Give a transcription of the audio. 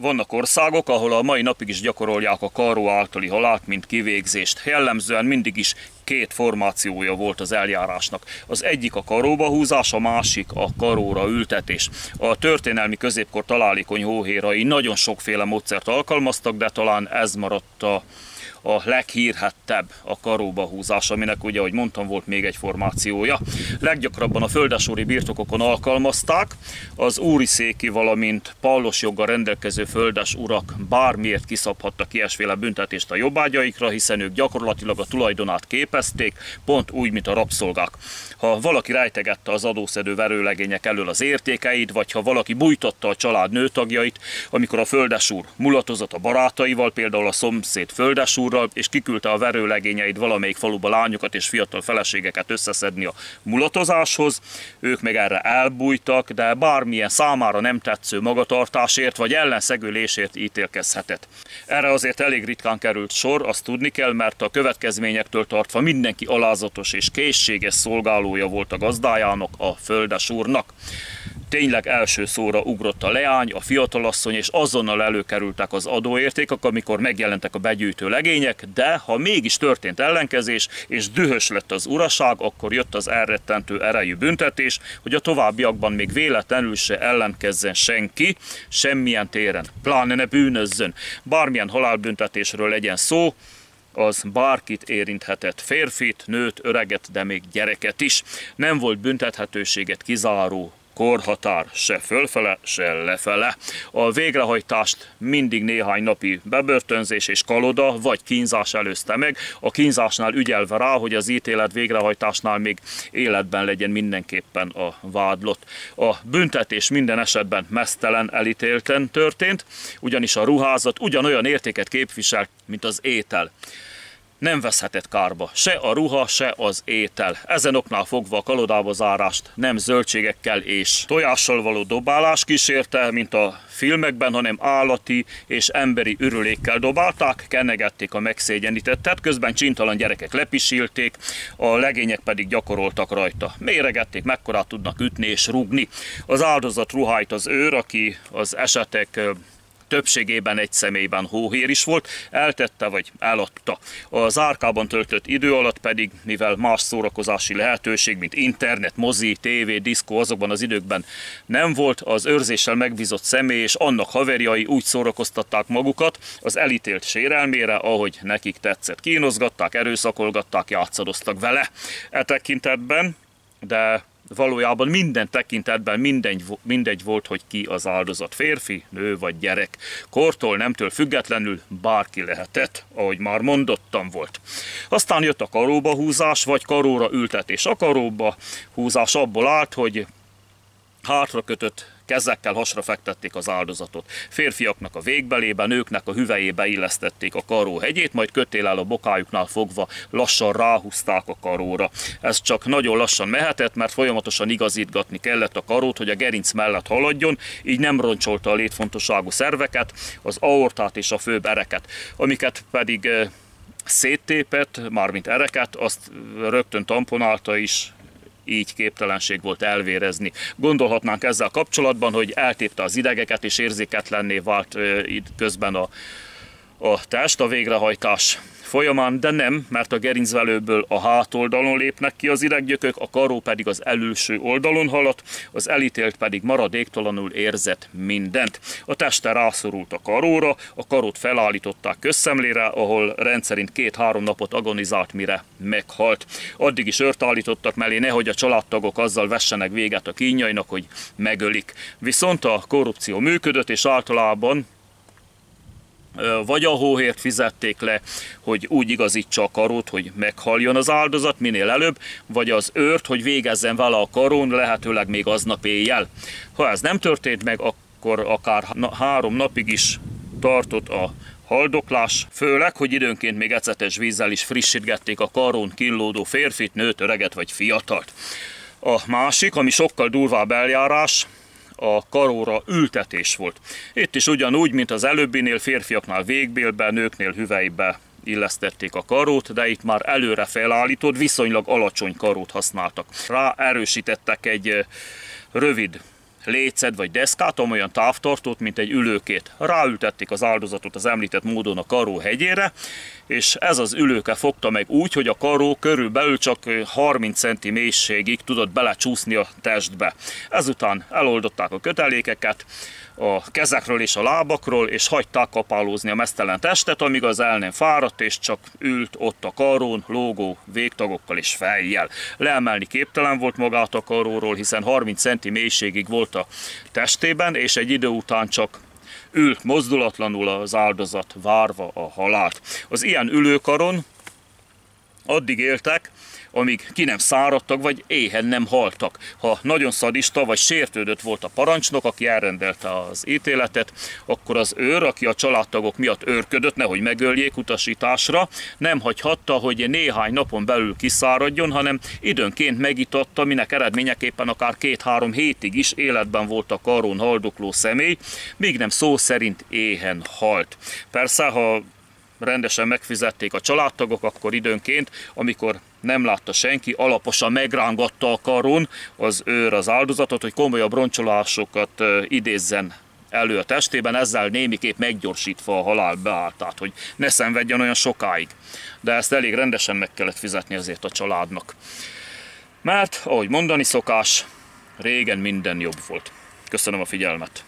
Vannak országok, ahol a mai napig is gyakorolják a karó általi halált, mint kivégzést. Jellemzően mindig is két formációja volt az eljárásnak. Az egyik a karóba húzás, a másik a karóra ültetés. A történelmi középkor találékony hóhérai nagyon sokféle módszert alkalmaztak, de talán ez maradt a leghírhettebb, a karóba húzás, aminek ugye, ahogy mondtam, volt még egy formációja. Leggyakrabban a földesúri birtokokon alkalmazták, az úriszéki, valamint pallos joggal rendelkező földes urak bármiért kiszabhattak ilyesféle büntetést a jobbágyaikra, hiszen ők gyakorlatilag a tulajdonát képezték, pont úgy, mint a rabszolgák. Ha valaki rejtegette az adószedő verőlegények elől az értékeit, vagy ha valaki bújtatta a család nőtagjait, amikor a földesúr mulatozott a barátaival, például a szomszéd földesúrral, és kiküldte a verőlegényeit valamelyik faluba lányokat és fiatal feleségeket összeszedni a mulatozáshoz, ők meg erre elbújtak, de bármilyen számára nem tetsző magatartásért vagy ellenszegülésért ítélkezhetett. Erre azért elég ritkán került sor, azt tudni kell, mert a következményektől tartva mindenki alázatos és készséges szolgálója volt a gazdájának, a földesúrnak. Tényleg első szóra ugrott a leány, a fiatalasszony, és azonnal előkerültek az adóértékek, amikor megjelentek a begyűjtő legények, de ha mégis történt ellenkezés, és dühös lett az uraság, akkor jött az elrettentő erejű büntetés, hogy a továbbiakban még véletlenül se ellenkezzen senki, semmilyen téren, pláne ne bűnözzön. Bármilyen halálbüntetésről legyen szó, az bárkit érinthetett, férfit, nőt, öreget, de még gyereket is. Nem volt büntethetőséget kizáró korhatár, se fölfele, se lefele. A végrehajtást mindig néhány napi bebörtönzés és kaloda vagy kínzás előzte meg, a kínzásnál ügyelve rá, hogy az ítélet végrehajtásnál még életben legyen mindenképpen a vádlott. A büntetés minden esetben meztelen elítélten történt, ugyanis a ruházat ugyanolyan értéket képviselt, mint az étel. Nem veszhetett kárba se a ruha, se az étel. Ezen oknál fogva a kalodába zárást nem zöldségekkel és tojással való dobálás kísérte, mint a filmekben, hanem állati és emberi ürülékkel dobálták, kennegették a megszégyenítettet, közben csintalan gyerekek lepisilték, a legények pedig gyakoroltak rajta. Méregették, mekkorát tudnak ütni és rúgni. Az áldozat ruháit az őr, aki az esetek többségében egy személyben hóhér is volt, eltette vagy eladta. Az árkában töltött idő alatt pedig, mivel más szórakozási lehetőség, mint internet, mozi, tévé, diszkó azokban az időkben nem volt, az őrzéssel megbízott személy és annak haverjai úgy szórakoztatták magukat az elítélt sérelmére, ahogy nekik tetszett. Kínozgatták, erőszakolgatták, játszadoztak vele. E tekintetben, de valójában minden tekintetben mindegy volt, hogy ki az áldozat, férfi, nő vagy gyerek. Kortól, nemtől függetlenül bárki lehetett, ahogy már mondottam volt. Aztán jött a karóba húzás, vagy karóra ültetés. A karóba húzás abból állt, hogy hátra kötött kezekkel hasra fektették az áldozatot. Férfiaknak a végbelébe, nőknek a hüvelyébe illesztették a karó hegyét, majd kötéllel a bokájuknál fogva lassan ráhúzták a karóra. Ez csak nagyon lassan mehetett, mert folyamatosan igazítgatni kellett a karót, hogy a gerinc mellett haladjon, így nem roncsolta a létfontosságú szerveket, az aortát és a főbb ereket, amiket pedig széttépett, mármint ereket, azt rögtön tamponálta is, így képtelenség volt elvérezni. Gondolhatnánk ezzel kapcsolatban, hogy eltépte az idegeket és érzéketlenné vált közben a test, a végrehajtás folyamán, de nem, mert a gerincvelőből a hátoldalon lépnek ki az ideggyökök, a karó pedig az előső oldalon haladt, az elítélt pedig maradéktalanul érzett mindent. A teste rászorult a karóra, a karót felállították közszemlére, ahol rendszerint 2-3 napot agonizált, mire meghalt. Addig is őrt állítottak mellé, nehogy a családtagok azzal vessenek véget a kínjainak, hogy megölik. Viszont a korrupció működött, és általában vagy a hóhért fizették le, hogy úgy igazítsa a karót, hogy meghaljon az áldozat minél előbb, vagy az őrt, hogy végezzen vele a karón, lehetőleg még aznap éjjel. Ha ez nem történt meg, akkor akár 3 napig is tartott a haldoklás, főleg, hogy időnként még ecetes vízzel is frissítgették a karón kínlódó férfit, nőt, öreget vagy fiatalt. A másik, ami sokkal durvább eljárás, a karóra ültetés volt. Itt is ugyanúgy, mint az előbbinél, férfiaknál végbélbe, nőknél hüvelybe illesztették a karót, de itt már előre felállított, viszonylag alacsony karót használtak. Rá erősítettek egy rövid lécet vagy deszkát, amolyan távtartót, mint egy ülőkét. Ráültették az áldozatot az említett módon a karó hegyére, és ez az ülőke fogta meg úgy, hogy a karó körülbelül csak 30 cm mélységig tudott belecsúszni a testbe. Ezután eloldották a kötelékeket a kezekről és a lábakról, és hagyták kapálózni a meztelen testet, amíg az el nem fáradt, és csak ült ott a karón, lógó végtagokkal és fejjel. Leemelni képtelen volt magát a karóról, hiszen 30 cm mélységig volt a testében, és egy idő után csak ült mozdulatlanul az áldozat, várva a halált. Az ilyen ülőkaron addig éltek, amíg ki nem száradtak, vagy éhen nem haltak. Ha nagyon szadista vagy sértődött volt a parancsnok, aki elrendelte az ítéletet, akkor az őr, aki a családtagok miatt őrködött, nehogy megöljék utasításra, nem hagyhatta, hogy néhány napon belül kiszáradjon, hanem időnként megitatta, minek eredményeképpen akár 2-3 hétig is életben volt a karón haldokló személy, míg nem szó szerint éhen halt. Persze, ha rendesen megfizették a családtagok, akkor időnként, amikor nem látta senki, alaposan megrángatta a karón az őr az áldozatot, hogy komolyabb roncsolásokat idézzen elő a testében, ezzel némiképp meggyorsítva a halál beálltát, hogy ne szenvedjen olyan sokáig. De ezt elég rendesen meg kellett fizetni azért a családnak. Mert, ahogy mondani szokás, régen minden jobb volt. Köszönöm a figyelmet!